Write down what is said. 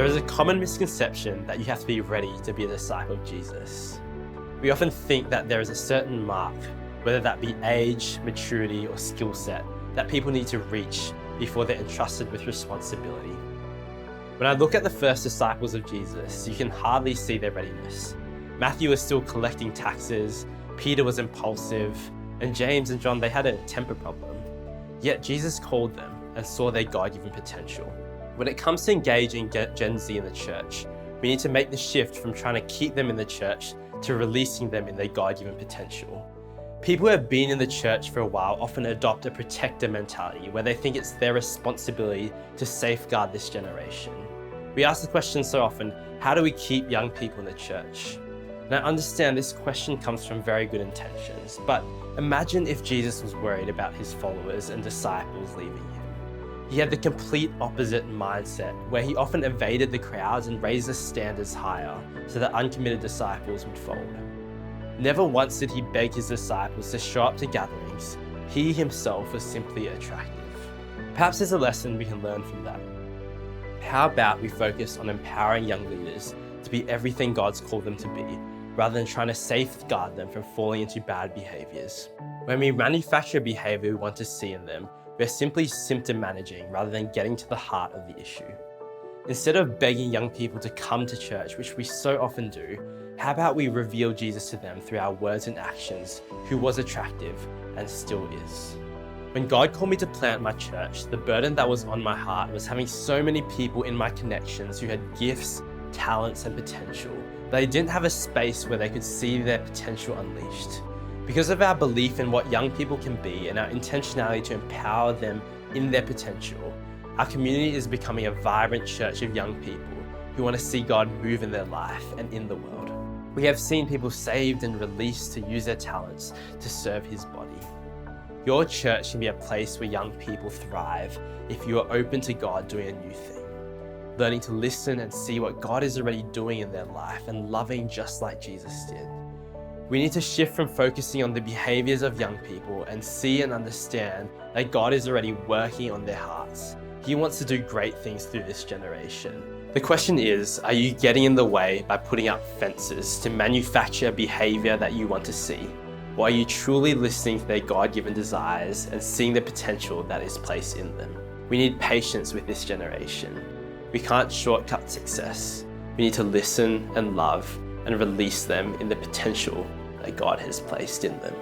There is a common misconception that you have to be ready to be a disciple of Jesus. We often think that there is a certain mark, whether that be age, maturity, or skill set, that people need to reach before they're entrusted with responsibility. When I look at the first disciples of Jesus, you can hardly see their readiness. Matthew was still collecting taxes, Peter was impulsive, and James and John, they had a temper problem. Yet Jesus called them and saw their God-given potential. When it comes to engaging Gen Z in the church, we need to make the shift from trying to keep them in the church to releasing them in their God-given potential. People who have been in the church for a while often adopt a protector mentality where they think it's their responsibility to safeguard this generation. We ask the question so often, how do we keep young people in the church? And I understand this question comes from very good intentions, but imagine if Jesus was worried about his followers and disciples leaving him. He had the complete opposite mindset, where he often evaded the crowds and raised the standards higher so that uncommitted disciples would fold. Never once did he beg his disciples to show up to gatherings. He himself was simply attractive. Perhaps there's a lesson we can learn from that. How about we focus on empowering young leaders to be everything God's called them to be, rather than trying to safeguard them from falling into bad behaviors. When we manufacture behavior we want to see in them, we're simply symptom managing rather than getting to the heart of the issue. Instead of begging young people to come to church, which we so often do, how about we reveal Jesus to them through our words and actions, who was attractive and still is. When God called me to plant my church, the burden that was on my heart was having so many people in my connections who had gifts, talents, and potential, but they didn't have a space where they could see their potential unleashed. Because of our belief in what young people can be and our intentionality to empower them in their potential, our community is becoming a vibrant church of young people who want to see God move in their life and in the world. We have seen people saved and released to use their talents to serve his body. Your church can be a place where young people thrive if you are open to God doing a new thing, learning to listen and see what God is already doing in their life and loving just like Jesus did. We need to shift from focusing on the behaviors of young people and see and understand that God is already working on their hearts. He wants to do great things through this generation. The question is, are you getting in the way by putting up fences to manufacture behavior that you want to see? Or are you truly listening to their God-given desires and seeing the potential that is placed in them? We need patience with this generation. We can't shortcut success. We need to listen and love and release them in the potential that God has placed in them.